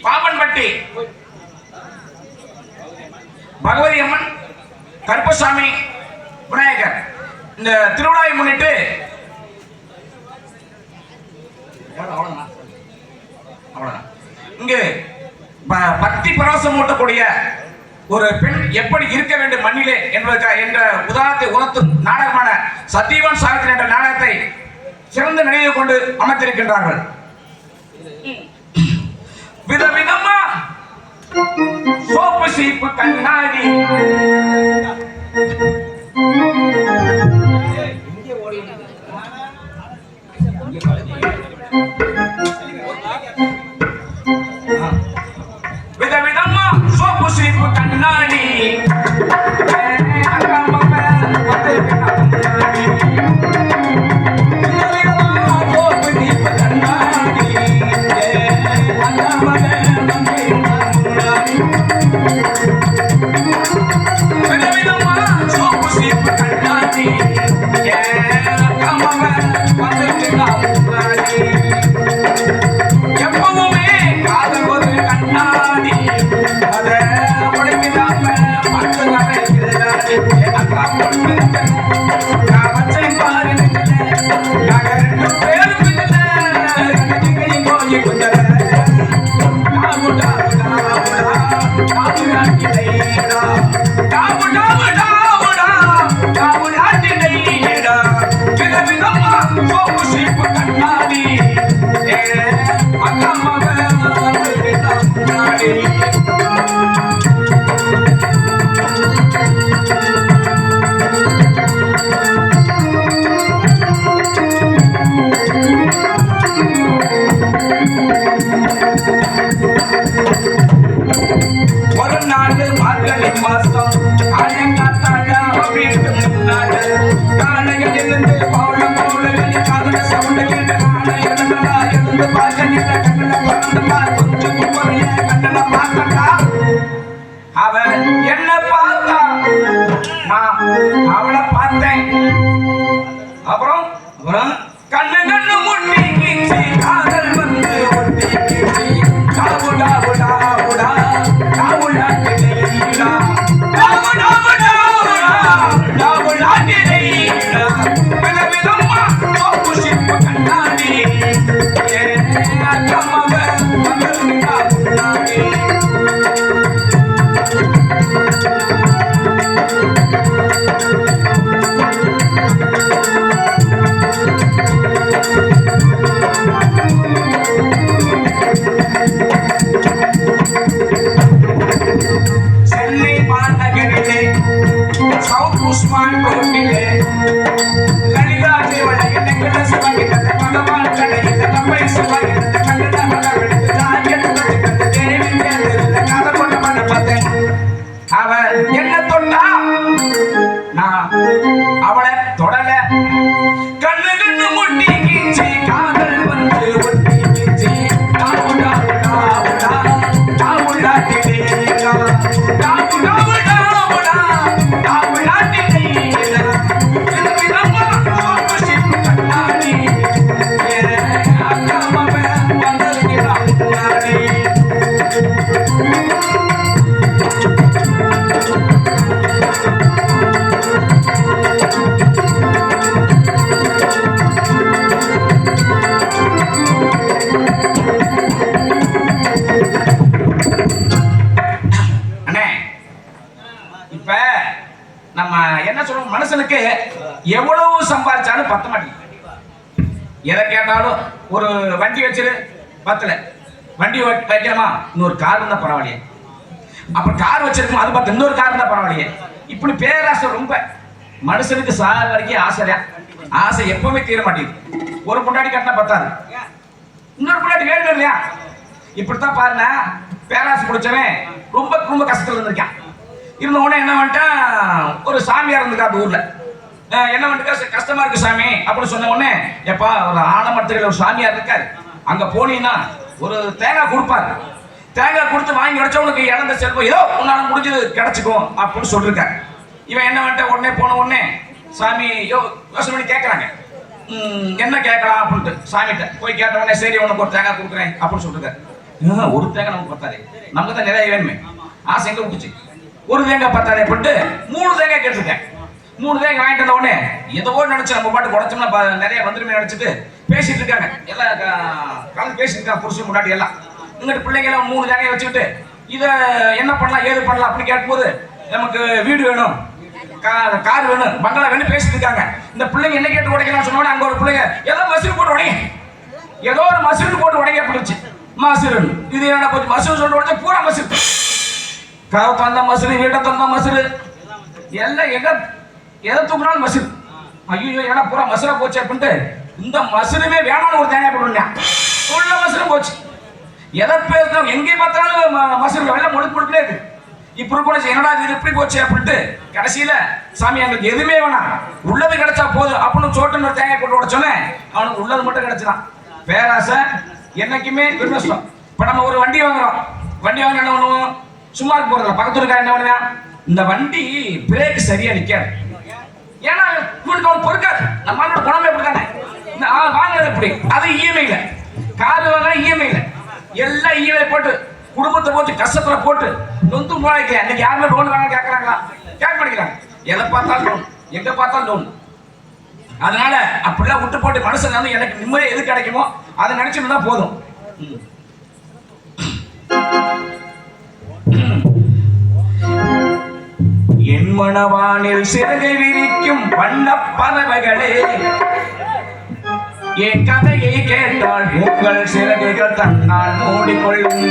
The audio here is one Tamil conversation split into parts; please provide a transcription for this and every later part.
பாம்பன்பட்டி பகவதி அம்மன், கருப்பசாமி, விநாயகர் இந்த திருவிழாவை முன்னிட்டு இங்கு பக்தி பரவசம் ஊட்டக்கூடிய ஒரு பெண் எப்படி இருக்க வேண்டும் மண்ணிலே என்ற உதாரணத்தை உணர்த்தும் நாடகமான சத்தியவான் சாவித்திரி என்ற நாடகத்தை சிறந்த நினைவு கொண்டு அமைத்திருக்கின்றார்கள். விதவிதமா சோப்பு சீப்பு கண்ணாடி விதவிதமா சோப்பு சீப்பு கண்ணாடி மனுஷனுக்கு எவ்வளவு சம்பாதிச்சாலும் பத்த மாட்டேங்குது. எதை கேட்டாலும் ஒரு வண்டி வச்சிரு பத்தல, வண்டி வைக்கணுமா இன்னொரு கார் இருந்தா பரவாயில்லையே, அப்ப கார் வச்சிருக்கோம் அது பார்த்து இன்னொரு கார் இருந்தா பரவாயில்லையே. இப்படி பேராசை ரொம்ப மனுஷனுக்கு சாக வரைக்கும் ஆசையா, ஆசை எப்பவுமே தீர மாட்டேங்குது. ஒரு பொண்டாடி கட்டினா பத்தாது, இன்னொரு பொண்டாடி வேணும் இல்லையா. இப்படித்தான் பாருங்க, பேராசை பிடிச்சவன் ரொம்ப ரொம்ப கஷ்டத்துல இருந்திருக்கான். இருந்த உடனே என்ன பண்ணிட்டான், ஒரு சாமியார் இருந்துக்கா அந்த ஊர்ல. என்ன பண்ணிட்டா, கஷ்டமா இருக்கு சாமி அப்படின்னு சொன்ன உடனே, எப்பா ஒரு ஆலமரத்துல ஒரு சாமியார் இருக்காரு, அங்க போனீங்கன்னா ஒரு தேங்காய் கொடுப்பாரு, தேங்காய் கொடுத்து வாங்கி கிடைச்சா உனக்கு இழந்த செல்வம் ஏதோ உன்னால முடிஞ்சது கிடைச்சிக்கும் அப்படின்னு சொல்லிருக்காரு. இவன் என்ன பண்ணிட்ட, உடனே போன உடனே சாமி யோசனை பண்ணி கேட்கறாங்க, என்ன கேட்கலாம் அப்படின்ட்டு சாமிகிட்ட போய் கேட்ட உடனே, சரி உனக்கு ஒரு தேங்காய் கொடுக்குறேன் அப்படின்னு சொல்லிருக்காரு. ஒரு தேங்காய் நமக்கு பத்தாது, நமக்கு தான் நிறைய வேணுமே, ஆசை எங்க விட்டுச்சு. ஒரு தேங்காய் பத்தாதே போட்டு 3 தேங்காய் கேட்டிருக்கேன். 3 தேங்காய் வாங்கிட்டு வந்த உடனே ஏதோ நினைச்சு நம்ம பாட்டு உடச்சோம்னா நிறைய வந்துருமே நினைச்சிட்டு பேசிட்டு இருக்காங்க. எல்லாம் கலந்து பேசிட்டு இருக்காங்க புருஷன் முன்னாடி எல்லாம். இங்கிட்டு பிள்ளைங்க எல்லாம் 3 தேங்காய் வச்சுக்கிட்டு இதை என்ன பண்ணலாம் ஏது பண்ணலாம் அப்படின்னு கேட்கும்போது நமக்கு வீடு வேணும், கார் வேணும், பங்களா வேணும் பேசிட்டு இருக்காங்க. இந்த பிள்ளைங்க என்ன கேட்டு உடைக்கலாம் சொன்னோட அங்க ஒரு பிள்ளைங்க ஏதோ மசூர் போட்டு உடைங்க, ஏதோ ஒரு மசூர் போட்டு உடைங்க அப்படிச்சு. மசூர் இது என்ன போச்சு, மசூர் சொல்லிட்டு உடைச்சா பூரா மசூர், கதவு தந்தா மசூர், வீட்டை தந்தா மசூர், எல்லாம் எதை தூக்குனாலும் மசூர். ஐயோ ஏன்னா பூரா மசூரா போச்சு அப்படின்ட்டு இந்த மசூருமே வேணான்னு ஒரு தேங்காய் போட்டுருந்தேன். உள்ள மசூரும் போச்சு. எதை பேசுறோம் எங்கே பார்த்தாலும் மசூர் எல்லாம் முழுக்க இருக்கு. இப்ப கூட என்னடா இது எப்படி போச்சு அப்படின்ட்டு கடைசியில சாமி எங்களுக்கு எதுவுமே வேணாம், உள்ளது கிடைச்சா போதும் அப்படின்னு சோட்டுன்னு ஒரு தேங்காய் போட்டு உடச்சோன்னே அவனுக்கு உள்ளது மட்டும் கிடைச்சிடான். பேராசை என்னைக்குமே துர்நஷ்டம். இப்ப நம்ம ஒரு வண்டி வாங்குறோம், வண்டி வாங்க என்ன பண்ணுவோம், சும்மா போறதில்ல, பக்கத்துக்கார என்ன பண்ணுவேன், இந்த வண்டி பிரேக் சரியா நிக்காது, ஏன்னா இவனுக்கு அவன் பொறுக்காது, நம்மளோட குணமே எப்படிதானே வாங்குறது எப்படி. அது இஎம்ஐல கார் வாங்க, இஎம்ஐல எல்லாம் இஎம்ஐ போட்டு குடும்பத்தை போட்டு கஷ்டத்துல போட்டு நொந்து மூளைக்கு அன்னைக்கு யாருமே லோன் வாங்க கேட்கறாங்களா, கேட்க மாட்டேங்கிறாங்க. எதை பார்த்தாலும் லோன், எங்க பார்த்தாலும் லோன். அதனால அப்படிலாம் விட்டு போட்டு மனுஷன் வந்து எனக்கு நிம்மதி எது கிடைக்குமோ அதை நினைச்சுட்டு தான் போதும். என் மனவானில் சிறகை விரிக்கும் வண்ண பறவைகளே, என் கதையை கேட்டால் உங்கள் சிறகுகள் தன்னால் மூடிக்கொள்ளும்.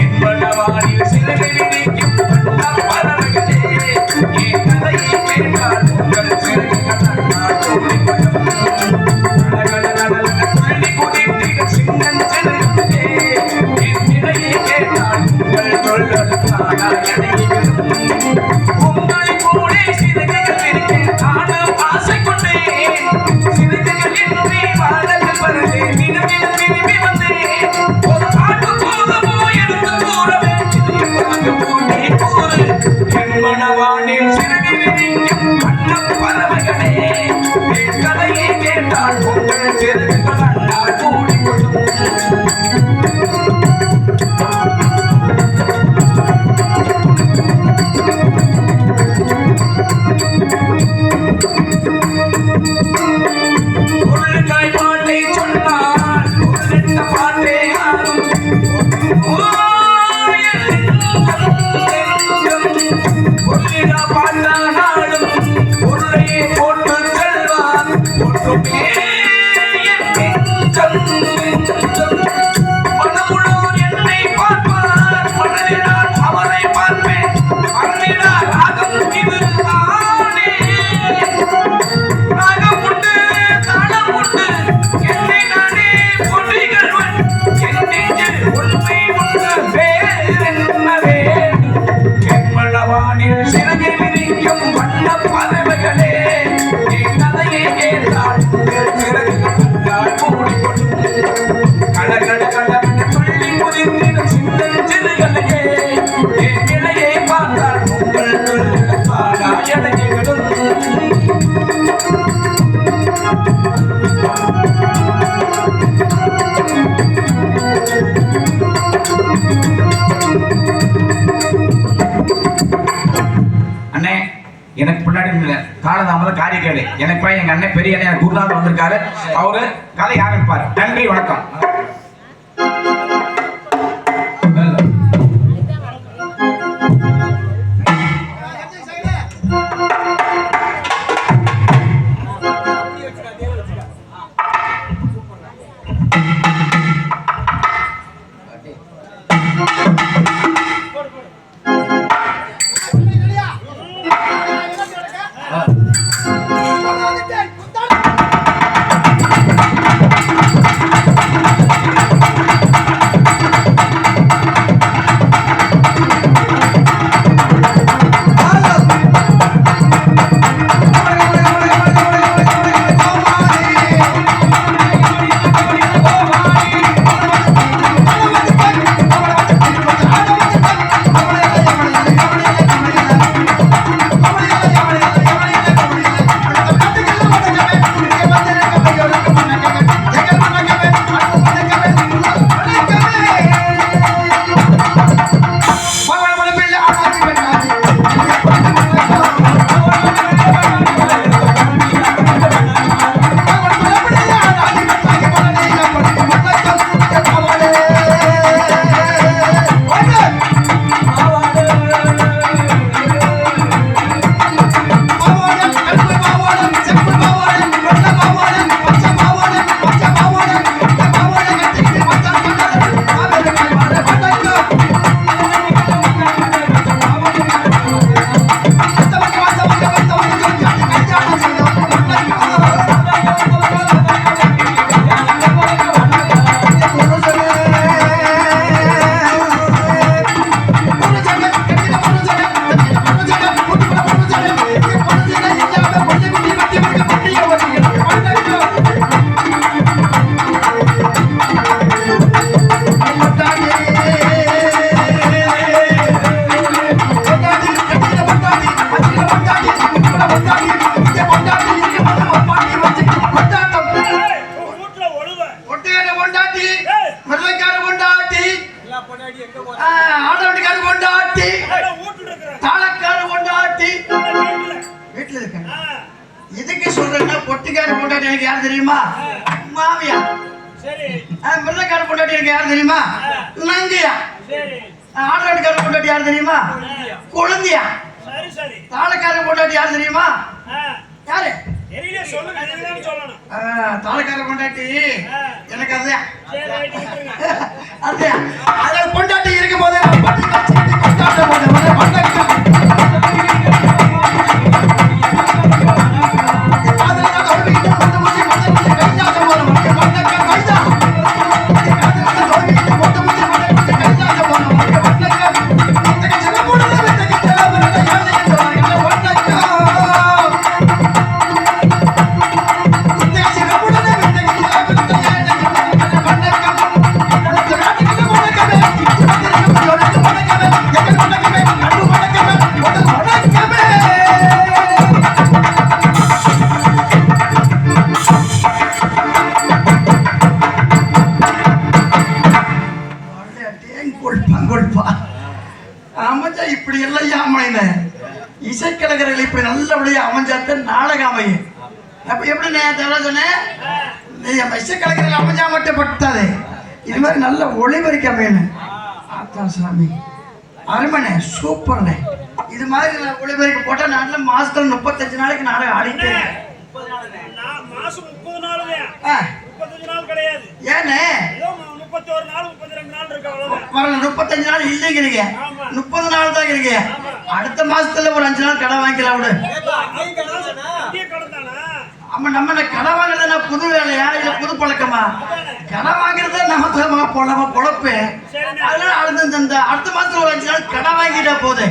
என் மனவானில் சிறகை விரிக்கும் வண்ண பறவைகளே, என் கதையை கேட்டால் உங்கள் சிறகுகள் தன்னால் மூடிக்கொள்ளும். உங்களை போலே சிறகுகள் இருக்க நானும் ஆசை கொண்டேன், சிறகுகள் என்னை வாழத்தில் பறந்து விரும்பி வந்தேன். ஒரு பாட்டு போதமோ எடுத்து கூறவே கூறு. என் மனவானில் சிறகு விரிக்கும் வண்ண பறவைகளே, என் கதையை கேட்டால் உங்கள் சிறகுகள் அண்ணால் கூடிக்கொள்ளும். உருளைக்காய் பாட்டை சொன்னால் உருளைட்ட பாட்டே ஆடும். உருளிடா பாட்டா நாடும் உருளையை போட்டு செல்வார் ஒன்றுமே மனமுள்ளோர் என்னை பார்ப்பார், மனதில் நான் அவரை பார்ப்பேன். மன்னிடா ராகம் இது ஆனே, ராகம் உண்டு தாளம் உண்டு, என்னை நானே பொன்னிகழ்வன், என் நெஞ்சில் உண்மை உண்டு வேறென்ன வேண்டும். என் மனவானில் சிறகை விரிக்கும் வண்ண பறவைகளே, என் கதையை கேட்டால் சிறகுகள் மூடிக்கொள்ளும். கடகட கடமென துள்ளி குதித்திடும் சின்னன் சிறுகளையே, என் நிலையை பார்த்தால் உங்கள் தானா எடைகளும். அண்ணே எனக்கு பின்னாடி காலதாமதம் காரியக்கேடு, எனக்கு எங்க அண்ணன் பெரிய அண்ணன் குருநாதர் வந்திருக்காரு, அவரு கதை ஆரம்பிப்பார். நன்றி, வணக்கம். எனக்கு யார் தெரியுமா? மாமியா. மிருதக்கார பொண்டாட்டி எனக்கு யார் தெரியுமா? நங்கையா. ஆடுகாட்டுக்கார பொண்டாட்டி யார் தெரியுமா? குழந்தையா. தாளக்கார பொண்டாட்டி யார் தெரியுமா? யாரு? தாளக்கார பொண்டாட்டி எனக்கு அதுதான். அதாவது பொண்டாட்டி இருக்கும் போது அமைஞ்சா இப்படி எல்லாம் அமைன இசைக்கலைஞர்கள் இப்படி நல்லபடியா அமைஞ்சாத்த நாடகம் அமையும். அப்ப எப்படி நான் சொன்னேன், இசைக்கலைஞர்கள் அமைஞ்சா மட்டும் பட்டாது, இது மாதிரி நல்ல ஒளிபரிக்க அமையணும். ஆத்தா சாமி அருமனே சூப்பர்ண்ணே. இது மாதிரி நான் ஒளிபரிக்க போட்டா நாட்டுல மாசத்துல 35 நாளைக்கு நாடகம் ஆடிட்டே இருக்கேன். மாசம் 30 நாளுங்க, 35 நாள் கிடையாது. ஏனே 31 நாள் 32 நாள் இருக்கு அவ்வளவுதான். 35 நாள் இல்லைங்கிறீங்க, 30 நாள் தான் இருக்கீங்க. அடுத்த மாசத்துல ஒரு 5 நாள் கடை வாங்கிக்கலாம் விடு. ஆமா, நம்ம கடை வாங்குறது புது வேலையா இல்ல புது பழக்கமா? கடை வாங்குறது நம்ம பொழப்பு. அதனால அடுத்த மாசத்துல ஒரு 5 நாள் கடை வாங்கிட்டா போது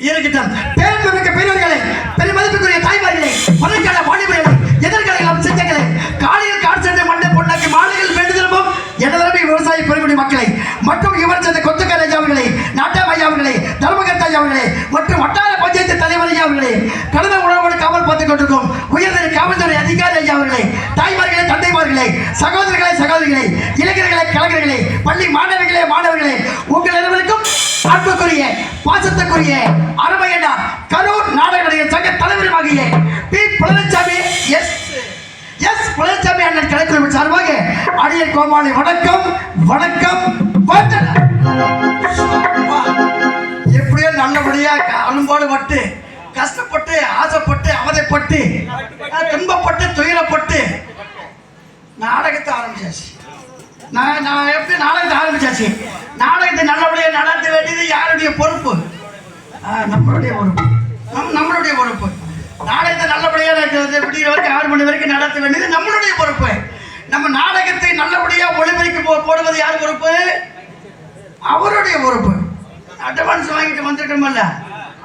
இருக்கட்டும். பேரன்புமிக்க பெரியவர்களே, பெரிய மதிப்புக்குரிய தாய்மார்களே, மலைக்கால வாலிபர்களே, எதிர்காலம் செஞ்சங்களே, காலையில் காடு சென்ற மண்டை பொண்ணாக்கி மாலைகள் வேண்டுதலும் எனதரமை விவசாய பெருங்குடி மக்களை மற்றும் இவர் சேர்ந்த கொத்துக்கார ஐயாவர்களே, நாட்டாம் ஐயாவர்களே, தர்மகர்த்தா ஐயாவர்களே மற்றும் வட்டார பஞ்சாயத்து தலைவர் ஐயாவர்களே, கடந்த உணவோடு காவல் பார்த்துக் கொண்டிருக்கும் உயர்நிலை காவல்துறை அதிகாரி ஐயாவர்களே, தாய்மார்களே, தந்தைமார்களே, சகோதரர்களே, சகோதரிகளே, இளைஞர்களே, கலைஞர்களே, பள்ளி மாணவர்களே, மாணவர்களே, உங்கள் அனைவருக்கும் அன்புக்குரிய பாசத்துக்குரிய அருமையண்ணா கரூர் நாடக நடிகர் சங்க தலைவருமாகிய பி. பழனிசாமி எஸ் பழனிசாமி அண்ணன் கலைக்குழு சார்பாக அடியர் கோமாளி வணக்கம் வணக்கம். எப்படியோ நல்லபடியா அனும்போடு பட்டு கஷ்டப்பட்டு ஆசைப்பட்டு அவதைப்பட்டு துன்பப்பட்டு துயரப்பட்டு நாடகத்தை ஆரம்பிச்சாச்சு. நான் எப்படி நாடகத்தை ஆரம்பிச்சாச்சு? நாடகத்தை நல்லபடியா நடத்த வேண்டியது யாருடைய பொறுப்பு? நம்மளுடைய பொறுப்பு. நம்மளுடைய பொறுப்பு. நாடகத்தை நல்லபடியா விடிய வரைக்கும் 6 மணி வரைக்கும் நடத்த வேண்டியது நம்மளுடைய பொறுப்பு. நம்ம நாடகத்தை நல்லபடியா ஒளிபரிக்க போடுவது யார் பொறுப்பு? அவருடைய பொறுப்பு. அட்வான்ஸ் வாங்கிட்டு வந்திருக்கோம்ல,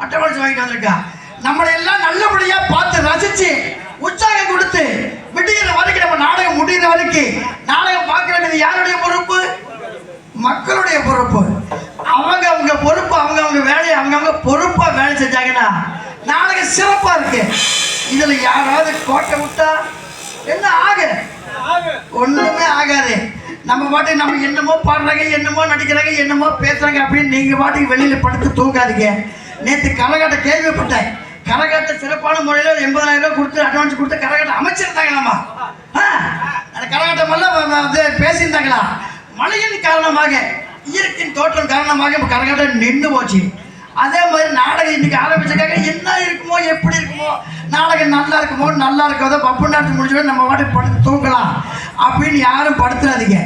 அட்வான்ஸ் வாங்கிட்டு வந்திருக்கா. நம்மளை எல்லாம் நல்லபடியா பார்த்து ரசிச்சு உற்சாகம் கொடுத்து விடுகிற வரைக்கும், நம்ம நாடகம் முடிகிற வரைக்கும் நாடகம் பார்க்க வேண்டியது யாருடைய பொறுப்பு? மக்களுடைய பொறுப்பு. அவங்க பொறுப்பு, அவங்க வேலையை அவங்க பொறுப்பா வேலை செஞ்சாங்கன்னா நாடகம் சிறப்பா இருக்கு. இதுல யாராவது கோட்டை விட்டா என்ன ஆகு? ஒண்ணுமே ஆகாது. நம்ம பாட்டுக்கு நம்ம என்னமோ பாடுறாங்க, என்னமோ நடிக்கிறாங்க, என்னமோ பேசுறாங்க அப்படின்னு நீங்க பாட்டுக்கு வெளியில படுத்து தூக்காதீங்க. நேற்று கரகாட்ட கேள்விப்பட்டேன். கரகாட்ட சிறப்பான முறையில் 80,000 ரூபாய் கொடுத்து அட்வான்ஸ் கொடுத்து கரகாட்டம் அமைச்சிருந்தாங்களாமா. அந்த கரகாட்டம் எல்லாம் பேசியிருந்தாங்களா? மழையின் காரணமாக, இயற்கையின் தோற்றம் காரணமாக கரகாட்டம் நின்று போச்சு. அதே மாதிரி நாடகம் இன்னைக்கு ஆரம்பிச்சிருக்காங்க. என்ன இருக்குமோ, எப்படி இருக்குமோ, நாடகம் நல்லா இருக்குமோ, நல்லா இருக்காதோ, பப்பு நாட்டு முடிஞ்சோட நம்ம வாட்டி படுத்து தூக்கலாம் அப்படின்னு யாரும் படுத்துறாதீங்க.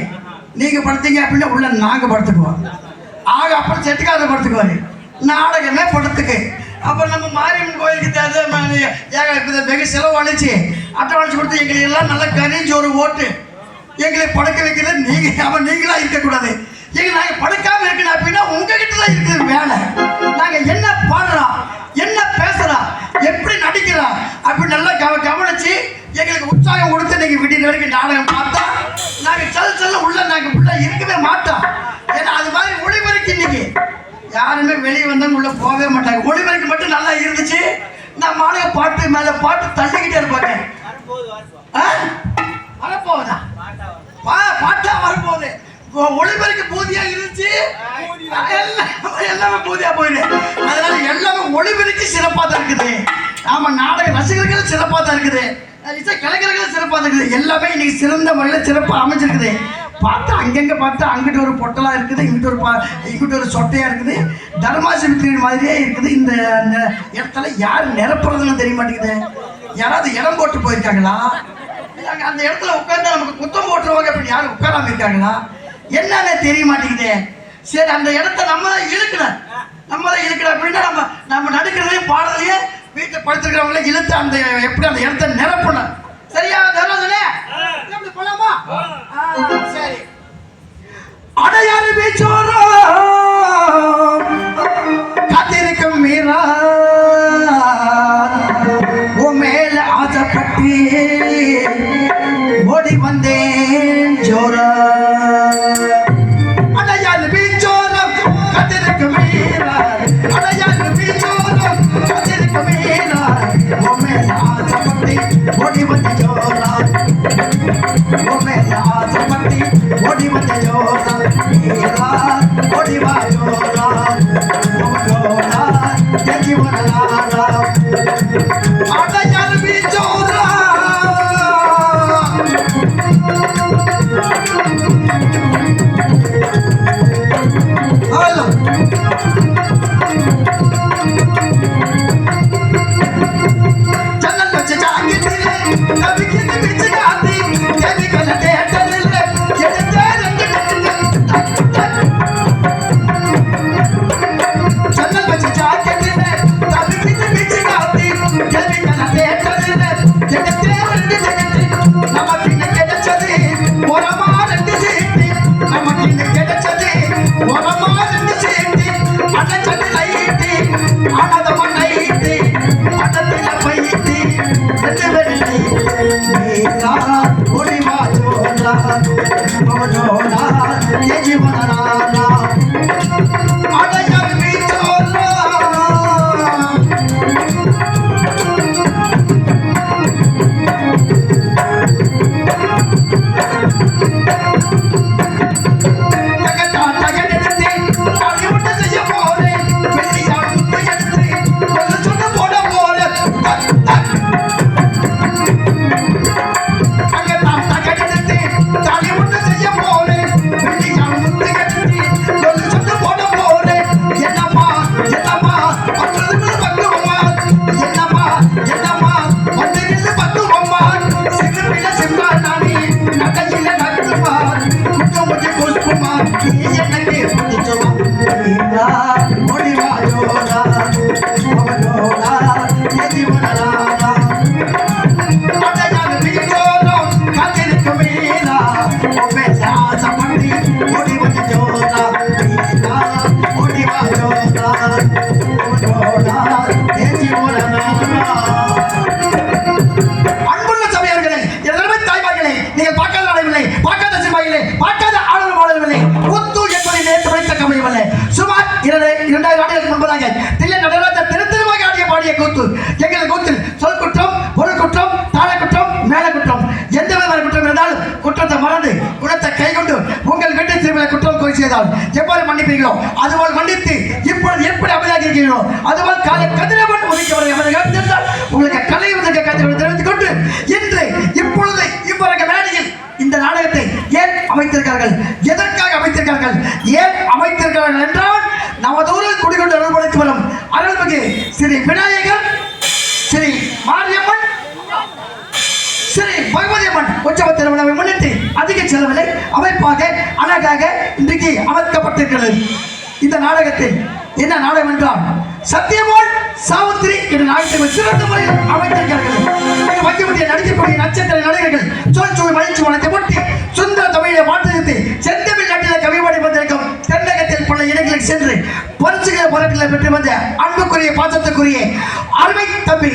நீங்க படுத்தீங்க அப்படின்னா உள்ள நாங்க படுத்துக்குவோம். அப்புறம் செட்டுக்கார படுத்துக்குவாரு. நாடகமே படுத்துக்கு. அப்புறம் நம்ம மாரியம்மன் கோயிலுக்கு வெகு செலவு அழிச்சு அட்டவாளிச்சு கொடுத்து எங்களுக்கு எல்லாம் நல்லா கரிஞ்சோறு ஓட்டு எங்களை படுக்க வைக்கிறது நீங்களா இருக்கக்கூடாது. நாங்க படுக்காம இருக்கணும் அப்படின்னா உங்ககிட்ட தான் இருக்குது வேலை. நாங்க என்ன பாடுறோம், என்ன பேசுறோம், எப்படி நடிக்கிறோம் அப்படி நல்லா கவனிச்சு எங்களுக்கு உற்சாகம் கொடுத்து நீங்க விடிய வரைக்கும் நாடகம் பார்த்தா நாங்க செல்ல உள்ள இருக்கவே மாட்டோம். ஏன்னா அது மாதிரி ஒளிபரப்பு இன்னைக்கு யாருமே வெளியே வந்தாங்க உள்ள போகவே மாட்டாங்க. ஒளிபரப்பு மட்டும் நல்லா இருந்துச்சு. நான் மாநில பாட்டு மேல பாட்டு தள்ளிக்கிட்டே இருப்பாங்க. வரப்போகுதா பாட்டா வரப்போகுது. ஒளிபரப்பு பூதியா இருந்துச்சு, எல்லாமே பூதியா போயிடு. அதனால எல்லாமே ஒளிபரப்பு சிறப்பா தான் இருக்குது. ஆமா, நாடக ரசிகர்கள் சிறப்பா தான் இருக்குது. இசை கலைஞர்கள் சிறப்பாக இருக்குது. எல்லாமே இன்னைக்கு சிறந்த முறையில் சிறப்பாக அமைஞ்சிருக்குது. பார்த்தா அங்கங்கே பார்த்தா அங்கிட்ட ஒரு பொட்டலாக இருக்குது, இங்கிட்ட ஒரு சொட்டையாக இருக்குது, தர்மாசிபத்திரி மாதிரியே இருக்குது. இந்த இடத்துல யார் நிரப்புறதுன்னு தெரிய மாட்டேங்குது. யாராவது இடம் போட்டு போயிருக்காங்களா? அந்த இடத்துல உட்கார்ந்தா நமக்கு குத்தம் போட்டுருவாங்க அப்படின்னு யாரும் உட்காராம இருக்காங்களா? என்னன்னு தெரிய மாட்டேங்குது. சரி, அந்த இடத்த நம்ம தான் இழுக்கணும் அப்படின்னா நம்ம நடுக்கிறதுலேயே பாடுறதுலேயே வீட்டில் படுத்துருக்கிறவங்களே இழுத்து அந்த எப்படி அந்த இடத்த நிரப்பணும். சரியா தர்மதுலே? அப்படி போலாமா? சரி. அடையாறு பீச்சோரோ காத்திருக்கும் மீரா உன் மேல ஆசைப்பட்டு ஓடி வந்தேன் ஜோரா. அடையாறு பீச்சோரம் காத்திருக்கும் மீரா, அடையாறு பீச்சோரம் காத்திருக்கும் மீரா உன் மேல ஆசைப்பட்டு ஓடி வந்த ஜோரா, உன் மேல ஆசைப்பட்டு ஓடி வந்த ஜோரா, மீரா ஓடி வா ஜோரா, ஜோரா தேடி வரலாரா. அடையாறு பீச்சோரா ஹலோ ஜன்னல் வச்ச ஜாக்கெட்டிலே கவிக்கிட்டு பிச்சு காத்தி தேவி கல்ல தேட்டலிலே எடுத்தே ரெண்டு ஜன்னல் வச்ச ஜாக்கெட்டிலே கவிக்கிட்டு பிச்சு காத்தி தேவி கல்ல தேட்டலிலே எடுத்தே ரெண்டு நமக்கு இங்க கிடைச்சது ஒரமா ரெண்டு சீட்டு, நமக்கு இங்க கிடைச்சது ஒரமா ரெண்டு சீட்டு, அடைச்சது லைட்டு அனதமா நைட்டு அடத்தில பைட்டு ரெண்டு வெள்ளை மீரா ஒளிவா ஜோலா ஜோலா ஏஜி வனரானா அடையாறு பீச்சோரா. தகட்டா தகட்டெடுத்து தாலி ஒட்டு செய்ய போறேன், வெள்ளியார் முத்து எடுத்து கொல்ல சொன்ன போட போறேன். தகட்டா தகட்டெடுத்து தாலி ஒட்டு செய்ய போறேன், வெள்ளியார் முத்து எடுத்து கொல்ல சொன்ன போட போறேன். என்னம்மா என்னம்மா வந்தது பக்குவமா, என்னம்மா என்னம்மா வந்தது பக்குவமா, சிறுபில சிம்பானானி நகையில நக்குமா முகமுடி புஷ்பமா நீ எனக்கு பிடிச்சவா. மீரா ஒளிவா ஜோரா ஜோரா ஏஜி வனரானா. அடையாறு பீச்சோரம் காத்திருக்கும் மீரா உன் மேல ஆசைப்பட்டு ஓடி வந்த ஜோரா, மீரா ஒளிவா ஜோரா ஜோரா ஏஜி வனரானா. அன்புள்ள சபையர்களே, எல்லாருமே தாய்மார்களே, நீங்கள் பார்க்காத ஆடவில்லை, பார்க்காத சிறுமையிலே, பார்க்காத ஆடலும் ஆடவில்லை. கூத்து என்பதை நேற்று வைத்த கமையவில்லை. சுமார் 2000 ஆண்டுகளுக்கு முன்பதாக தில்லை நடராஜர் திருத்திருமாக ஆடிய பாடிய கூத்து. எங்கள் கூத்தில் சொல் குற்றம், பொருள் குற்றம், தாள குற்றம், மேல குற்றம், எந்த விதமான குற்றம் இருந்தாலும் குற்றத்தை மறந்து குணத்தை கைகொண்டு உங்கள் வீட்டு திருவிழா குற்றம் கோரி செய்தால் எவ்வாறு மன்னிப்பீர்களோ அதுபோல் மன்னித்து இப்பொழுது எப்படி அமைதியாக இருக்கிறீர்களோ அதுபோல் காலை கதிரவன் உதிக்கவரை அவர்கள் இருந்தால் உங்களுக்கு கலை உதக்க கதிரவன் தெரிவித்துக் கொண்டு இன்று இப்பொழுது இவ்வரங்க மேடையில் இந்த நாடகத்தை ஏன் அமைத்திருக்கார்கள், எதற்காக அமைத்திருக்கார்கள், ஏன் அமைத்திருக்கிறார்கள் என்றால் நமது ஊரில் குடிகொண்டு அருள்படைத்து வரும் அருள்மிகு ஸ்ரீ விநாயகர், ஸ்ரீ மாரியம்மன், ஸ்ரீ பகவதி அம்மன் உற்சவ திருவிழாவை முன்னிட்டு அதிக செலவில்லை அமைப்பாக அழகாக இன்றைக்கு அமைக்கப்பட்டிருக்கிறது. இந்த நாடகத்தில் என்ன நாடகம் என்றால் சத்தியமோல் சாவித்திரி என்ற நாடகத்தை சிறந்த முறையில் அமைத்திருக்கிறார்கள். வைக்கமுடிய நடிக்கக்கூடிய நட்சத்திர நடிகர்கள் சோழ்ச்சுவை மகிழ்ச்சி வளத்தை ஒட்டி சுந்தர தமிழை மாற்றிருத்து செந்தமிழ் நாட்டில கவிபாடி வந்திருக்கும் தென்னகத்தில் பல இடங்களுக்கு சென்று பரிசுகளை போராட்டங்களை பெற்று வந்த அன்புக்குரிய பாசத்துக்குரிய அருமை தம்பி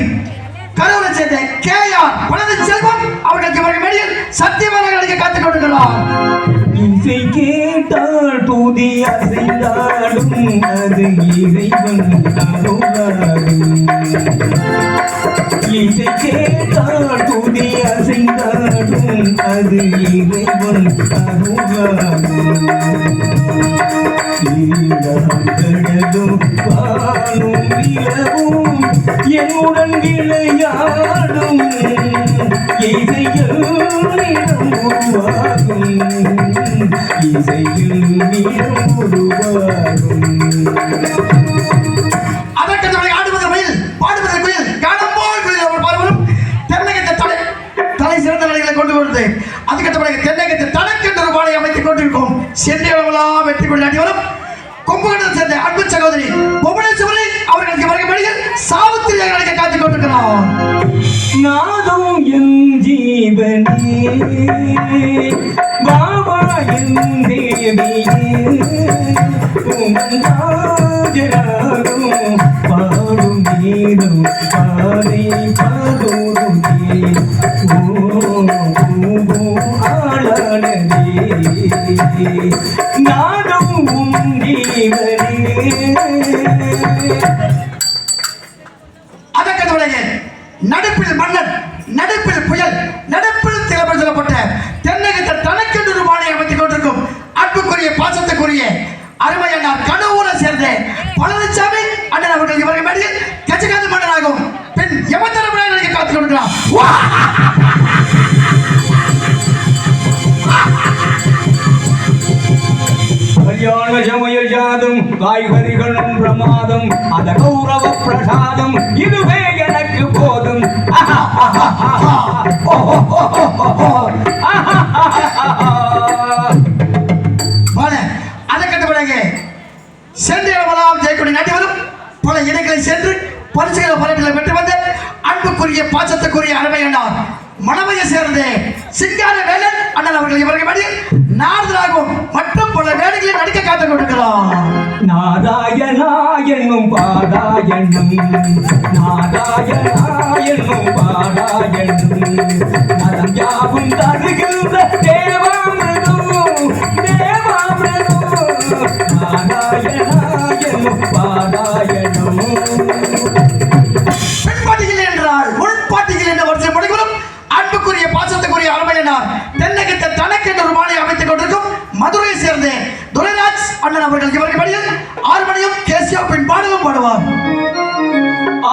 கரூரை சேர்ந்த KR பழனிச்செல்வம் அவர்களுக்கு இவர்கள் வெளியில் சத்தியவான்களுக்கு காத்துக் கொண்டிருக்கிறார். இசை கேட்டால் தூதி அசைந்தாடும் அது இறைவன் அருளாகும். இசை கேட்டால் தூதி அசைந்தாடும் அது இறைவன் அருளாகும். கடலும் பாலும் நிலவும் என்னுடன் விளையாடும் இசையில் நிறம் உருவாகும் இசையில் நிறம் உருவாகும் அதற்கு நம்முடைய ஆடுவது மயில் பாடுவது குயில் காணம்போல் குயில் அவர் பார்வரும் தென்னகத்தை தலை சிறந்த நிலைகளை கொண்டு வருது. அதுக்கு நம்முடைய தென்னகத்தை தனக்கென்று ஒரு பாடை அமைத்துக் கொண்டிருக்கோம். சென்னையெல்லாம் வெற்றி கொண்டாடி வரும் கொம்புகண்டத்தை சேர்ந்த அன்பு சகோதரி புவனேஸ்வரி அவர்களுக்கு வருகிறபடியில் சாவித்திரி அவர்களுக்கு காத்துக் கொண்டிருக்கிறோம். நாதம் என் ஜீவனே பாபா என் தேவியே ராஜராகும் பாடும் கீதம் பாதை பாதோடும் ஆளானதே நாதம் ஜீவனே. அதற்கு நடுப்பில் மன்னன் நடுப்பில் புயல் நடுப்பில் திலபல் சொல்லப்பட்ட தென்னகத்தை தனக்கென்று ஒரு பாடை அமைத்துக் கொண்டிருக்கும் அன்புக்குரிய பாசத்துக்குரிய அருமையண்ணார் கனவுல சேர்ந்த பழனிசாமி அண்ணன் அவர்கள் இவர்கள் மேடையில் கஜகாந்த மன்னனாகும் பின் யமதர்மராஜனுக்கு காத்துக் கொண்டிருக்கிறார். கல்யாண சமையல் ஜாதம் காய்கறிகளும் பிரமாதம் அத கௌரவ பிரசாதம் இதுவே எனக்கு போதும். அதற்கு சென்று இடமெல்லாம் ஜெயக்குடி நாட்டி வரும் பல இடங்களை சென்று பரிசுகளை பலன்களை பெற்று வந்த அன்புக்குரிய பாசத்துக்குரிய அருமையண்ணார் மணமையை சேர்ந்த சிங்கார வேலன் அண்ணன் அவர்கள் இவர்கள் மேடையில் நாரதராகவும் மற்றும் பல வேலைகளை நடிக்க காத்துக் கொண்டிருக்கிறார். நாராயணா என்னும் பாராயணம் நாராயணா என்னும் பாராயணம் நலம் யாவும் தருகின்ற தேவாமிருதம் தேவாமிருதம் நாராயணா என்னும் பாராயணம். பெண்பாட்டிகள் என்றால் உள்பாட்டிகள் என்ற வரிசை முடிகளும் அன்புக்குரிய பாசத்துக்குரிய அருமையனார் தென்னகத்தை தனக்கென்று ஒரு மாலை அமைத்துக் கொண்டிருக்கும் மதுரையை சேர்ந்த துரைராஜ் அண்ணன் அவர்கள் இவர்கள் வழியில் 6 மணியும் கேசியோ பின் பாடவும் பாடுவார்.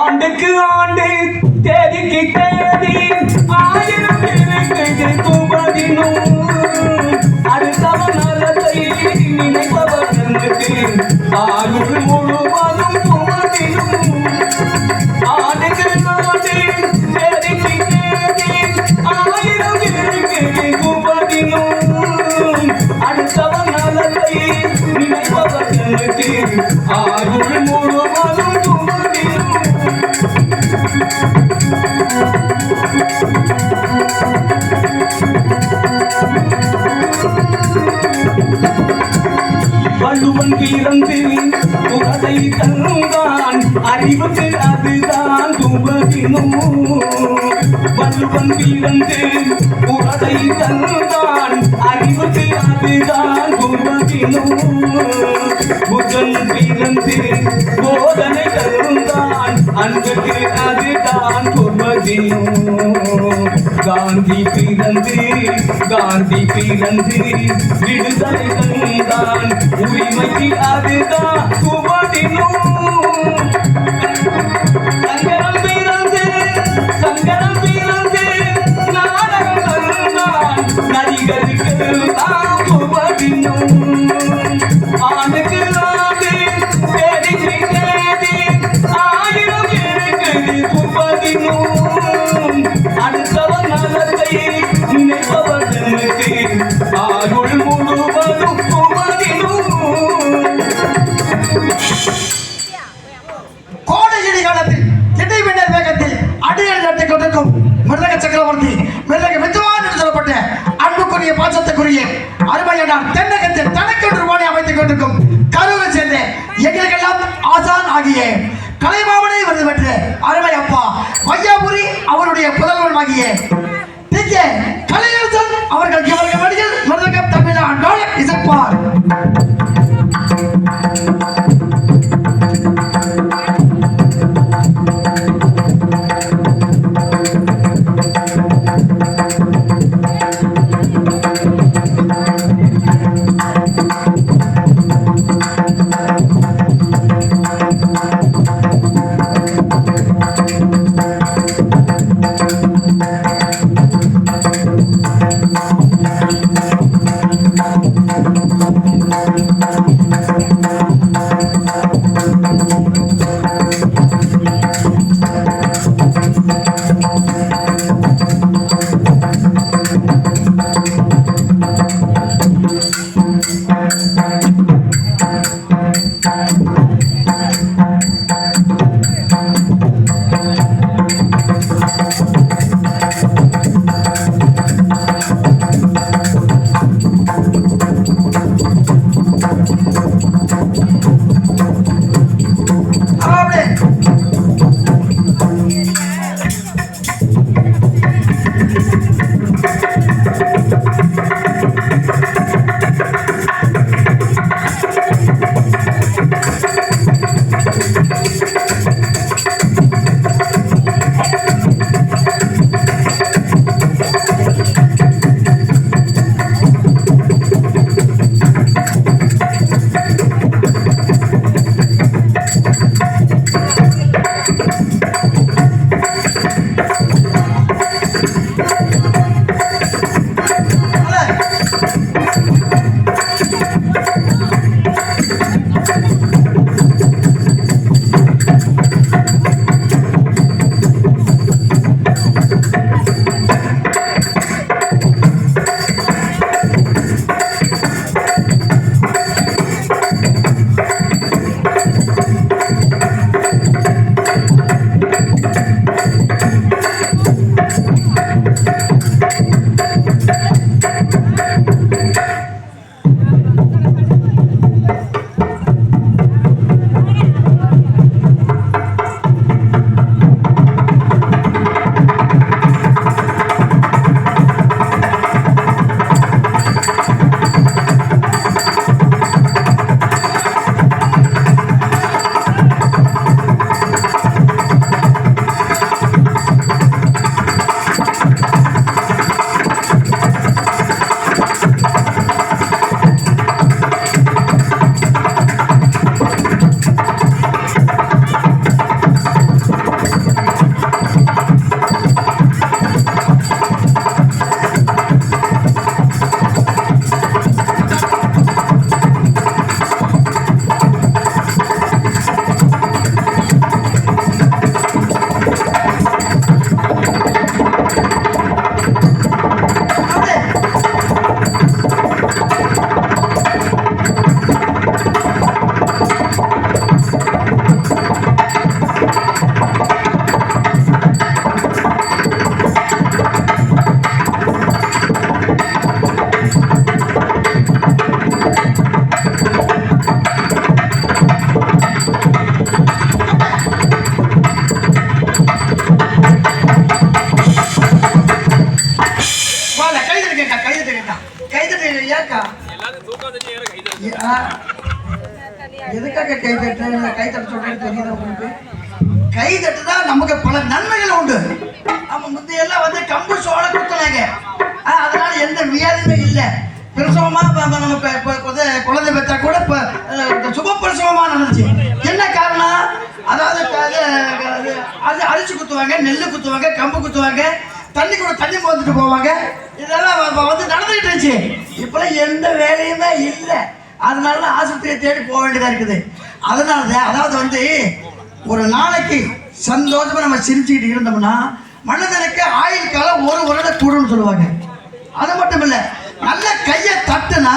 ஆண்டுக்கு ஆண்டு தேதிக்கு தேதி ஆயிரம் குமதினும் அடுத்தவன் நலத்தை நினைப்பவர்களுக்கு ஆயுள் முழுவதும் குமதினும் ஆண்டுக்கு ஆண்டு தேதிக்கு தேதி ஆயிரம் குமதினும் அடுத்தவன் நலத்தை நினைப்பவர்களுக்கு ஆயுள் முழுவதும் குமதினும். வள்ளுவன் பிறந்து உலகை தந்தான் அறிவுக்கு அதுதான் துபதினும் வள்ளுவன் பிறந்து உலகை தந்தான் அறிவுக்கு அதுதான் துபதினும் புதன் பிறந்து போதனை தந்தான் அன்புக்கு அதுதான் துபதினும் காந்தி பிறந்து விடுதலை தந்தான் உரிமைக்கு அதுதான் குமதினும் சங்கரம் பிறந்து நாடகம் தந்தான் நடிகருக்கு தான் குமதினும் ஆணுக்கு ஆண்டு தேதிக்கு தேதி ஆயிரம் இருக்குது குமதினும் அடுத்தவன் நலத்தை நினைப்பவர்களுக்கு ஆயுள் முழுவதும் குமதினும். கோடையிடி காலத்தில் இடைவினர் வேகத்தில் அடியல் நடத்திக் கொண்டிருக்கும் மிருதக சக்கரவர்த்தி மிருதக வித்வான் என்று சொல்லப்பட்ட அன்புக்குரிய பாசத்துக்குரிய அருமையனார் தென்னகத்தில் தனக்கென்று மாலை அமைத்துக் கொண்டிருக்கும் கரூரை சேர்ந்த எங்களுக்கெல்லாம் ஆசான் ஆகிய கலைமாமனை விருது பெற்ற அருமை அப்பா வையாபுரி அவருடைய புதல்வன் ஆகிய கலையரசன் அவர்கள் இவர்கள் வழியில் மிருதகம் தமிழ்நாடு இசைப்பார். கை தட்ட சொல்றேன்னு தெரியுதா உங்களுக்கு? கை தட்டுனா நமக்கு பல நன்மைகள் உண்டு. நம்ம முந்தையெல்லாம் வந்து கம்பு சோள குத்துனாங்க, அதனால எந்த வியாதியுமே இல்லை. பிரசவமா நம்ம குழந்தை பெற்றா கூட சுப பிரசவமா நடந்துச்சு. என்ன காரணம்? அதாவது அது அரிசி குத்துவாங்க, நெல் குத்துவாங்க, கம்பு குத்துவாங்க, தண்ணி கூட தண்ணி போந்துட்டு போவாங்க. இதெல்லாம் வந்து நடந்துகிட்டு இருந்துச்சு. இப்பெல்லாம் எந்த வேலையுமே இல்லை. அதனால ஆஸ்பத்திரியை தேடி போக வேண்டியதா இருக்குது. அதனால அதாவது வந்து ஒரு நாளைக்கு சந்தோஷமா நம்ம சிரிச்சுக்கிட்டு இருந்தோம்னா மனிதனுக்கு ஆயுள் காலம் 1 வருடம் கூடும்னு சொல்லுவாங்க. அது மட்டும் இல்லை, நல்ல கையை தட்டுனா,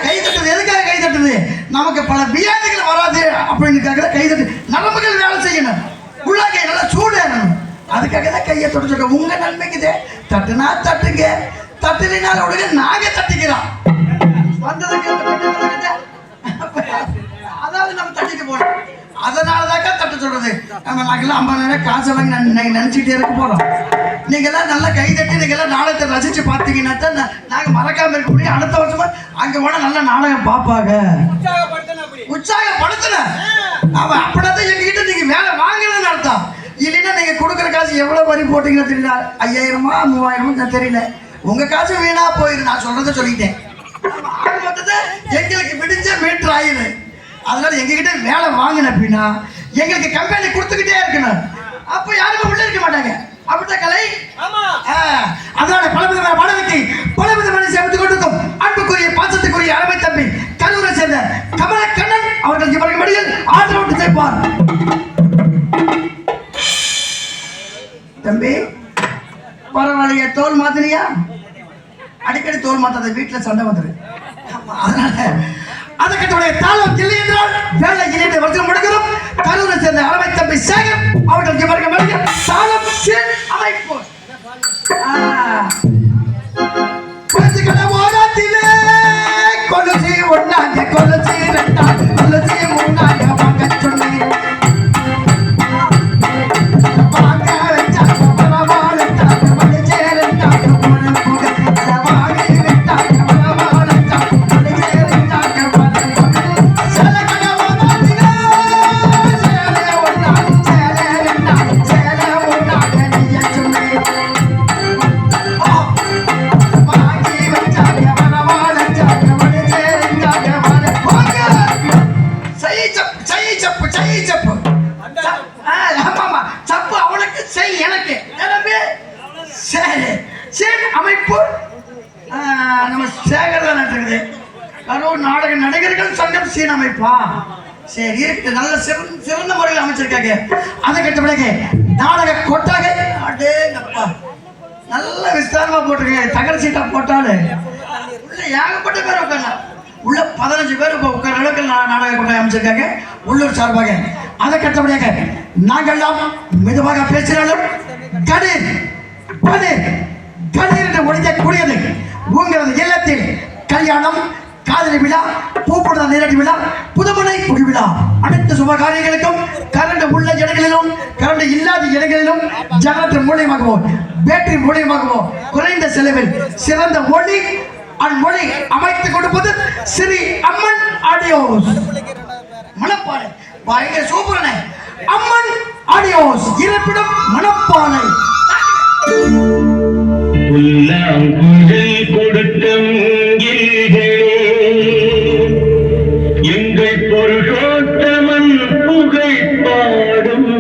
கை தட்டுது எதுக்காக கை தட்டுது? நமக்கு பல வியாதிகள் வராது அப்படின்னுக்காக கை தட்டு. நரம்புகள் வேலை செய்யணும், உள்ளாக்கை நல்லா சூடேறணும், அதுக்காக தான் கையை தொட்டு சொல்றேன். உங்க நன்மைக்குதே. தட்டுனா தட்டுங்க, தட்டுனால உடனே நாங்க தட்டிக்கிறோம். வந்ததுக்கு அதாவது நம்ம தட்டிட்டு போனோம். அதனாலதாக்கா தட்ட சொல்றது. நம்ம நாங்கெல்லாம் 50,000 காசை வாங்கி நினைச்சுட்டே இருக்க போறோம். நீங்கெல்லாம் நல்லா கை தட்டி நீங்கெல்லாம் நாடகத்தை ரசிச்சு பார்த்தீங்கன்னா தான் நாங்க மறக்காம இருக்க முடியும். அடுத்த வருஷமா அங்க போனா நல்ல நாடகம் பார்ப்பாங்க, உற்சாகப்படுத்தின. அவன் அப்படிதான் எங்ககிட்ட நீங்க வேலை வாங்கலன்னு அர்த்தம். இல்லைன்னா நீங்க கொடுக்குற காசு எவ்வளவு வரி போட்டீங்கன்னு தெரியல, 5000 3000 தெரியல. உங்க காசு வீணா போயிரு. நான் சொல்றதை சொல்லிட்டேன். எங்களுக்கு விடிஞ்ச மீட்டர் ஆயுது. அதனால எங்ககிட்ட வேலை வாங்கின அப்படின்னா எங்களுக்கு கம்பெனி கொடுத்துக்கிட்டே இருக்கணும். அப்ப யாருமே உள்ள இருக்க மாட்டாங்க. அப்படிதான் கலை. அதனால பலவிதமான மாணவிக்கு பலவிதமான சேமித்து கொண்டிருக்கும் அன்புக்குரிய பாசத்துக்குரிய அருமை தம்பி கரூரை சேர்ந்த கமலக்கண்ணன் அவர்கள் இவர்கள் மடியில் ஆதரவு சேர்ப்பார். தம்பி பரவாயில்லையா? தோல் மாத்தினியா? அடிக்கடி தோல் மாத்தாத, வீட்டுல சண்டை வந்துரு. அதனால அதற்குடைய தாளம் இல்லை என்றால் வேலை இல்லை. வருஷம் முடங்கிறோம். கரூரை சேர்ந்த அருமை தம்பி சேகர் அவர்கள் இவர்கள் தாளம் அமைப்பு கொலுசி ஒன்னாங்க, கொலுசி ரெண்டாங்க, கொலுசி மூணாங்க, வாங்க சொன்னேன். அமைப்பு நம்ம சேகர் தான் இருக்குது. கரூர் நாடக நடிகர்கள் சங்கம் சீன் அமைப்பா? சரி இருக்கு, நல்ல சிறந்த முறையில் அமைச்சிருக்காங்க. அதை கட்ட பிறகு நாடக கொட்டாகை அடேங்கப்பா நல்ல விஸ்தாரமா போட்டிருக்காங்க. தகர சீட்டா போட்டாலும் உள்ள ஏகப்பட்ட பேர் உட்காரலாம். உள்ள 15 பேர் உட்கார அளவுக்கு நாடக கொட்டாகை அமைச்சிருக்காங்க உள்ளூர் சார்பாக. அதை கட்டபடியாக நாங்கள்லாம் மெதுவாக பேசினாலும் கடீர் படீர் கடீர் என்று ஒழிக்கக்கூடியது உங்களது இல்லத்தில் கல்யாணம், காதலி விழா, பூப்புடா நேரடி விழா, புதுமனை புகி விழா, அனைத்து சுபகாரியங்களுக்கும் கரண்ட் உள்ள இடங்களிலும் கரண்ட் இல்லாத இடங்களிலும் ஜெனரேட்டர் மூலியமாகவோ பேட்டரி மூலியமாகவோ குறைந்த செலவில் சிறந்த ஒளி மொழி அமைத்து கொடுப்பது ஸ்ரீ அம்மன் ஆடியோஸ் மணப்பாறை. பயங்கர சூப்பரான அம்மன் ஆடியோஸ் இருப்பிடம் மணப்பாறை. புல்லாங்குழல் கொடுத்த எங்கள் பொருளோட்டமன் புகழ் பாடும்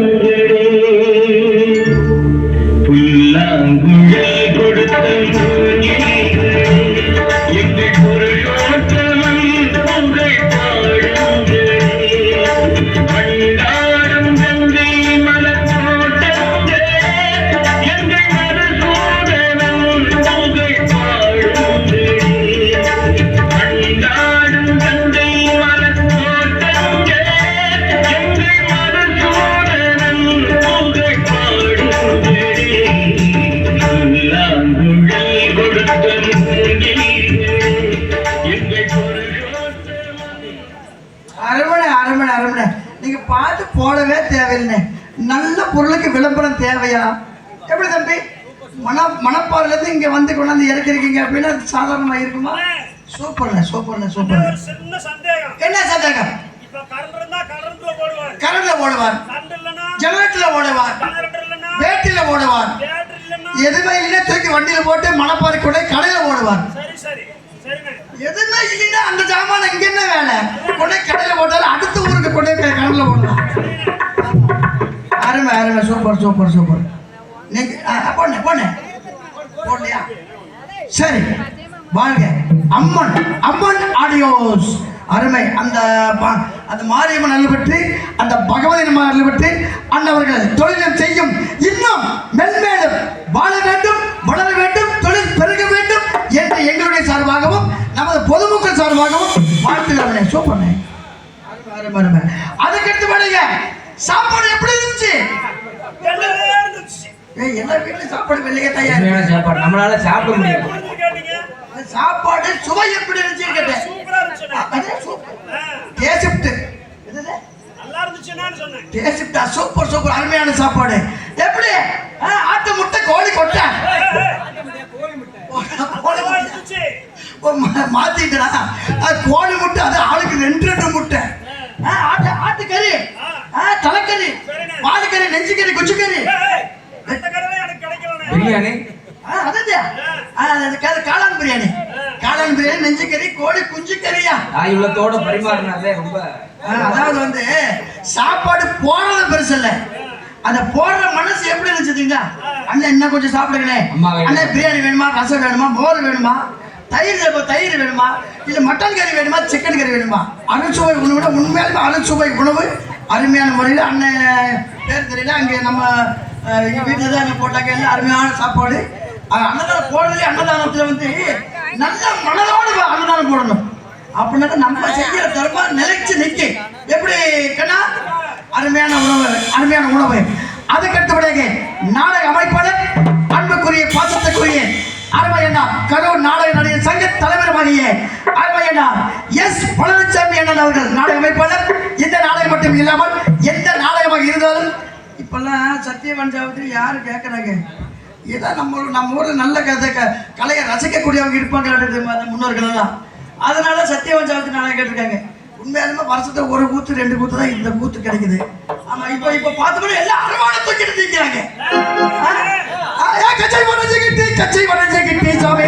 புல்லாங்குழல் கொடுத்த எங்கள் பொருளோட்டமன் புகழ் பாடும் அண்டாடும் கங்கை மலத்தோட்டங்கள் எங்கள் மனசோதனம் புகழ் பாடும் அண்டாடும் கங்கை மலத்தோட்டங்கள் எங்கள் மனசோதனம் புகழ் பாடும் புல்லாங்குழல் கொடுத்த அரமணை அரமணை அரமணை நீங்க பார்த்து போடவே தேவையில்லை. நல்ல பொருளுக்கு விளம்பரம் தேவையா? எப்படி தம்பி மணப்பாறையில இருந்து இங்க வந்து கொண்டாந்து இறக்கிருக்கீங்க அப்படின்னா சாதாரணமா இருக்குமா? சூப்பர்ண்ணே சூப்பர்ண்ணே சூப்பர். சின்ன சந்தேகம். என்ன சந்தேகம்? இப்ப கரண்ட் இருந்தா கரண்ட் கரண்ட்ல ஓடுவார், கரண்ட் இல்லைன்னா ஜெனரேட்டர்ல ஓடுவார், ஜெனரேட்டர் இல்லைன்னா பேட்டரியில ஓடுவார், பேட்டரி இல்லைன்னா எதுவுமே இல்லைன்னா தூக்கி வண்டியில போட்டு மணப்பாறை கூட கடையில ஓடுவார். சரி சரி சரிண்ணே. எதுவுமே இல்லைன்னா அந்த ஜாமான இங்க என்ன வேலை, கொண்டே கடையில போட்டாலும் அடுத்த ஊருக்கு கொண்டே கரண்ட்ல ஓடலாம். அருமை அருமை, சூப்பர் சூப்பர் சூப்பர். நீங்க போனே போடலையா? சரி, வாழ்க அம்மன். அம்மன் ஆடியோஸ் அருமை. அந்த மாரியம்மன் அருள் பெற்று, அந்த பகவதி அருள் பெற்று அன்னவர்கள் தொழிலும் செய்யும் இன்னும் மென்மேலும் வாழ வேண்டும், வளர வேண்டும், தொழில் பெருக வேண்டும் என்று எங்களுடைய சார்பாகவும் நமது பொதுமக்கள் சார்பாகவும் வாழ்த்துகிறவனே. சூப்பர்ண்ணே, அருமை அருமை. அதுக்கடுத்து பாருங்க, சாப்பாடு எப்படி இருந்துச்சு? வெள்ளவே இருந்துச்சு. எல்லா வீட்லயும் சாப்பாடு வெள்ளையே தயார். சாப்பாடு நம்மளால சாப்பிட முடியும். புரிஞ்சு கேட்டீங்க? சாப்பாடு சுவை எப்படி இருந்துச்சு கேட்டேன். சூப்பரா இருந்துச்சுண்ணே. அதே சூப்பர். டேஸ்ட் என்னது? நல்லா இருந்துச்சுன்னு சொன்னேன். டேஸ்ட் சூப்பர் சூப்பர், அருமையான சாப்பாடு. எப்படி? ஆட்டு முட்டை, கோழி கொட்டை. நல்லா இருந்துச்சு. மாத்திட்டா கோழி முட்டை, அது ஆளுக்கு 2 முட்டை. ஆட்டுக்கறி, தலைக்கறி, பாலுக்கறி, நெஞ்சுக்கறி, குச்சிக்கறி, அந்த கடையில எனக்கு கிடைக்கலண்ணே. பிரியாணி, காளான் பிரியாணி, காளான் பிரியாணி, நெஞ்சுக்கறி, கோழி குஞ்சுக்கறியா இவ்வளத்தோட பரிமாறினாலே ரொம்ப. அதாவது வந்து சாப்பாடு போடுறது பெருசு இல்ல, அந்த போடுற மனசு எப்படி இருந்துச்சுங்களா? அண்ணன் இன்னும் கொஞ்சம் சாப்பிடுங்களேன், அண்ணன் பிரியாணி வேணுமா, ரசம் வேணுமா, மோர் வேணுமா, தயிர் வேணுமா, இல்ல மட்டன் கறி வேணுமா, சிக்கன் கறி வேணுமா, அறுசுவை உணவுல உண்மையாலுமே அறுசுவை உணவு அருமையான முறையில். அண்ணன் பேர் தெரியல, அங்கே நம்ம வீட்டில் தான் போட்டாங்க. எல்லாம் அருமையான சாப்பாடு. அன்னதானம் போடுறதுலேயே அன்னதானத்தில் வந்து நல்ல மனதோடு அன்னதானம் போடணும். அப்படின்னா நம்ம செய்யற தர்மா நிலைச்சு நிற்க எப்படி கண்ணா? அருமையான உணவு, அருமையான உணவு. அதுக்கடுத்தபடியாக நாடக அமைப்பாளர், அன்புக்குரிய பாசத்துக்குரிய அருமையண்ணா கரூர் நாடக நடிகர் சங்க தலைவருமாகிய அருமையண்ணா எஸ் பழனிசாமி அண்ணன் அவர்கள் நாடக அமைப்பாளர். இந்த நாடகம் மட்டும் இல்லாமல் எந்த நாடகமாக இருந்தாலும் இப்பெல்லாம் சத்தியவான் சாவித்திரி யாரு கேட்கறாங்க? ஏதோ நம்ம ஊர்ல நல்ல கலையை ரசிக்கக்கூடியவங்க இருப்பாங்க முன்னோர்கள் எல்லாம். அதனால சத்தியவான் சாவித்திரி நாடகம் கேட்டிருக்காங்க. உண்மையாலுமே வருஷத்துக்கு 1 கூத்து 2 கூத்து தான் இந்த கூத்து கிடைக்குது. ஆமா, இப்ப பார்த்தபடி எல்லாம் அரவான தூக்கிட்டு நிற்கிறாங்க. கச்சை வரைஞ்சிக்கிட்டு சாமி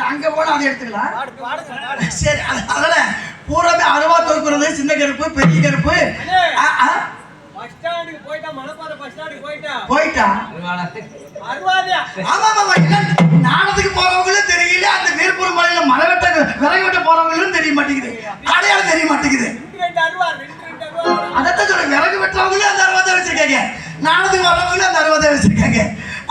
அங்க போனா அதை எடுத்துக்கலாம். சரி, அதனால பூராமே அருவா தூக்குறது, சின்ன கருப்பு, பெரிய கருப்பு. போயிட்டா நாடத்துக்கு போறவங்களும் தெரியல, அந்த வீரபுரம் மலையில விறகு வெட்ட போறவங்களும் தெரிய மாட்டேங்குது, அடையாளம் தெரிய மாட்டேங்குது. அதான் சொல்ல, விறகு வெட்டுறவங்களும் அந்த அறுபதை வச்சிருக்காங்க, நாடத்துக்கு வரவங்களும் அந்த அறுபதை வச்சிருக்காங்க.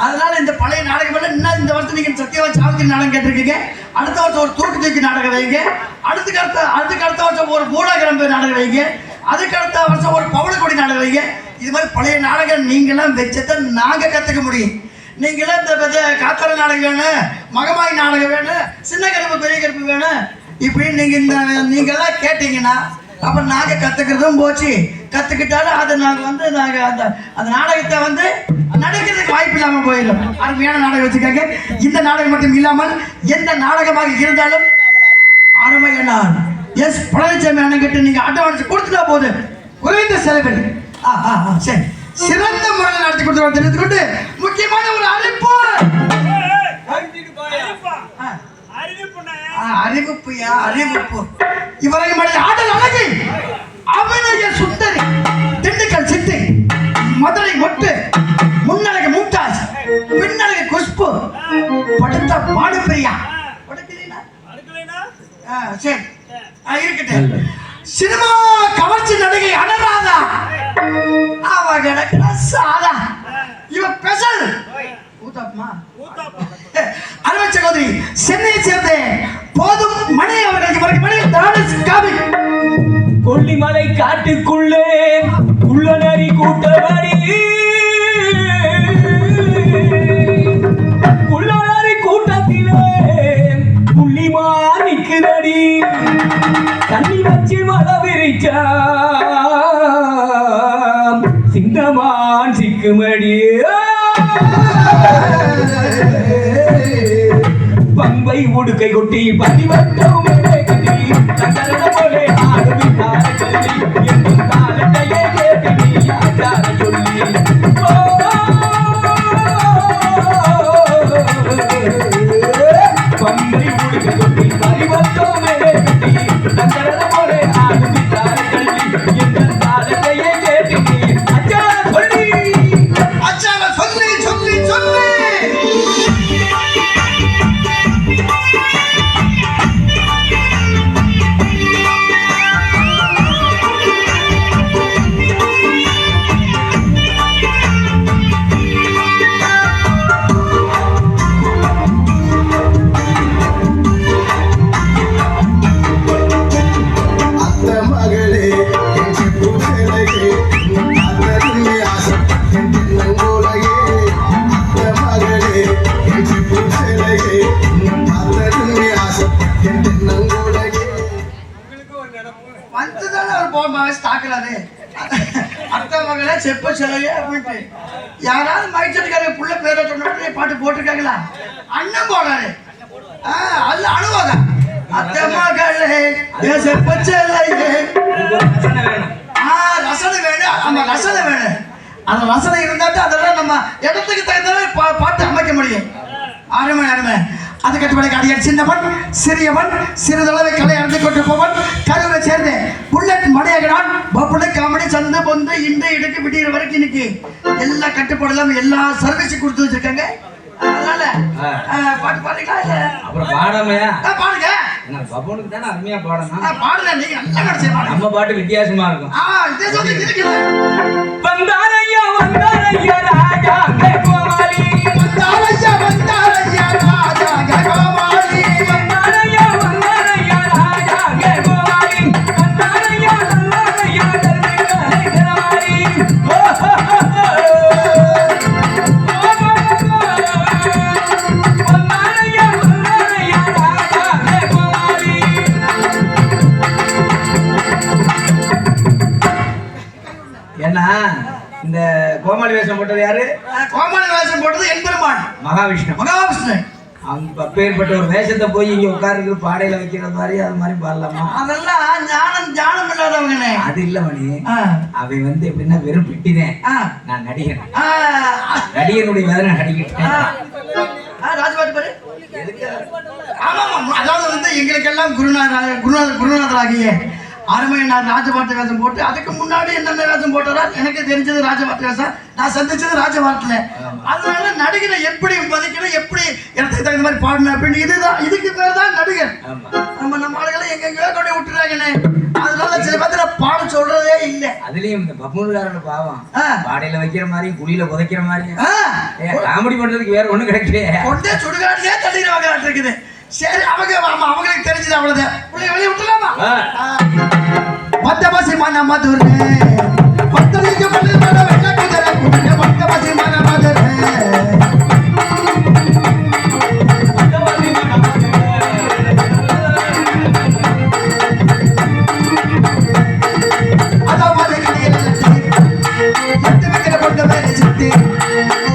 அதனால இந்த பழைய நாடகம் இன்னும் இந்த வருஷம் நீங்க சத்தியவான் சாவித்திரி நாடகம் கேட்டிருக்கீங்க. அடுத்த வருஷம் ஒரு துருக்கு தூக்கி நாடகம் வைங்க. அதுக்கு அடுத்த வருஷம் ஒரு பூடாகிரம்பு நாடகம் வைங்க. அதுக்கு அடுத்த வருஷம் ஒரு பவளக்கொடி நாடகம் வைங்க. இது மாதிரி பழைய நாடகம் நீங்களாம் வச்சதை நாங்க கத்துக்க முடியும். நீங்களாம் இந்த காத்தால நாடகம் வேணும், மகமாய் நாடகம் வேணும், சின்ன கருப்பு பெரிய கருப்பு வேணும், இப்படி நீங்கெல்லாம் கேட்டீங்கன்னா அப்ப நாங்க கத்துக்கிறதும் போச்சு. கத்துக்கிட்டாலும் அது நாங்க அந்த நாடகத்தை நடிக்கிறதுக்கு வாய்ப்பு இல்லாம போயிடும். அருமையான நாடகம் வச்சிருக்காங்க. இந்த நாடகம் மட்டும் இல்லாமல் எந்த நாடகமாக இருந்தாலும் அருமையான எஸ் பழனிசாமி அண்ணன் கிட்ட நீங்க அட்வான்ஸ் கொடுத்துட்டா போது குறைந்த செலவில் சரி சிறந்த முறையில் நடத்தி கொடுத்து தெரிவித்துக்கொண்டு முக்கியமான ஒரு அறிவிப்பு. அறிவிப்பு இவரை ஆடல் அழகி, அபிநய சுந்தரி, திண்டுக்கல் சித்தி, மதுரை மொட்டு, முன்னழகு மும்தாஜ், பின்னழகு குஷ்பு, படுத்த பாடுபிரியா. சரி இருக்கட்டும். சினிமா கவர்ச்சி நடிகை அனுராதா, அவ கிடக்குற சாதா, இவ ஸ்பெஷல் அருமை சகோதரி சென்னையை சேர்ந்த போதும் மணி அவர்களுக்கு கொல்லிமலை காட்டுக்குள்ளே உள்ள நரி கூட்டபடி உள்ளாரி கூட்டத்திலே புள்ளிமா நிற்கிறடி, தண்ணி வச்சு மழை விரிச்சா சிங்கமான் சிக்குமடி, பம்பை உடுக்கை கொட்டி பதிவட்டம் கட்டி போலே ஆடுவிட்டார். பாக்குறாரு அத்தை மகளே செப்ப செலவே அப்படின்ட்டு யாராவது மைச்சட்டுக்கார புள்ள பேரை சொன்ன உடனே பாட்டு போட்டிருக்காங்களா அண்ணன் போடுறாரு அல்ல அனுவாத அத்தை மகளே செப்ப செலையே ரசனை வேணும். ரசனை வேணும் ஆமா ரசனை வேணும் அந்த ரசனை இருந்தாட்டு அதெல்லாம் நம்ம இடத்துக்கு தகுந்த பாட்டு அமைக்க முடியும் அருமை அருமை அது கட்டுப்படை அடியார் சின்னவன் சிறியவன் சிறிதளவை கலை அறிந்து கொண்டு போவன் கருவை சேர்ந்து புல்லட் மடையகிறான் பப்புளை காமெடி சந்து பொந்து இன்று இடுக்கு விடிகிற வரைக்கும் இன்னைக்கு எல்லா கட்டுப்பாடுலாம் எல்லா சர்வீஸும் கொடுத்து வச்சிருக்காங்க அதனால பாட்டு பாடுறீங்களா இல்ல அப்புறம் பாடாமையா பாடுங்க பப்பனுக்கு தானே அருமையா பாடணும். பாடுங்க நீங்க நல்லா கடைசி பாடுங்க நம்ம பாட்டு வித்தியாசமா இருக்கும். இதே சொல்லி இருக்குது வந்தாரையா ராஜா கோமாளி வந்தாரையா ராஜா கோமாளி வந்தாரையா ராஜா கோமாளி வந்தாரையா கரமாரி ஏன்னா இந்த கோமாளி வேஷம் போட்டது யாரு? கோமாளி வேஷம் போட்டது எம்பெருமான் மகாவிஷ்ணு. அவங்க அப்பேற்பட்ட ஒரு வேஷத்தை போய் இங்க உட்கார்ந்து பாடையில வைக்கிற மாதிரி அது மாதிரி பாடலாமா? அதெல்லாம் ஞானம் இல்லாதவங்கண்ணே. அது இல்ல மணி, அவை வந்து எப்படின்னா வெறும் பிட்டினேன். நான் நடிகன், நடிகனுடைய வேதனை நடிக்கிட்டேன். ராஜபாட்டு பாரு. ஆமா அதாவது வந்து எங்களுக்கெல்லாம் குருநாதராகிய அருமையனார் ராஜபாட்டு வேஷம் போட்டு அதுக்கு முன்னாடி என்னென்ன வேஷம் போட்டாரா எனக்கு தெரிஞ்சது ராஜபாட்டு வேஷம். நான் சந்திச்சது ராஜபாட்டுல. அதனால நடிகரை எப்படி மதிக்கணும், எப்படி இடத்துக்கு தகுந்த மாதிரி பாடணும் அப்படின்னு இதுதான், இதுக்கு பேர் தான் நடிகர். நம்ம ஆளுகளை எங்கெங்கயோ கொண்டு விட்டுறாங்கண்ணே. அதனால சில பேர்த்துல பாட சொல்றதே இல்லை. அதுலயும் இந்த பப்புனுக்காரோட பாவம் பாடையில வைக்கிற மாதிரி குழியில புதைக்கிற மாதிரி காமெடி பண்றதுக்கு வேற ஒண்ணும் கிடைக்கல. கொண்டே சுடுகாட்டிலே தள்ளிடுவாங்க இருக்குது. சரி அவங்களுக்கு தெரிஞ்சது அவ்வளவுதான். வெளியே விட்டுலாமா? மத்தபசி மன மதுரை பத்தலிக்கு மன வெள்ளக்குதிரை குதிரை மத்தபசி மன மதுரை அதாவது கடையில் லட்டு வைக்கிற கொண்டு வேலை சித்தி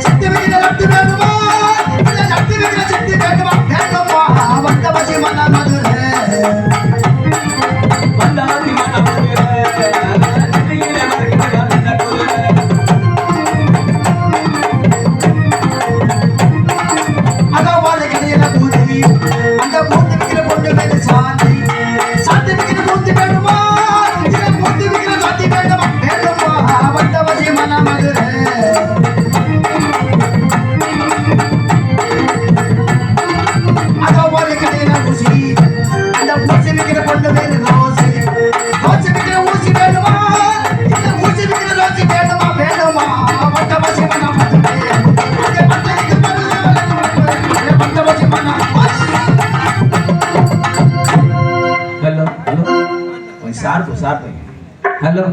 சித்தி வைக்கிற லட்டு வேணுமா இல்லை லட்டு வைக்கிற சித்தி வேணுமா வேணுமா மத்தபசி மன மதுரை हेलो हेलो सार हेलो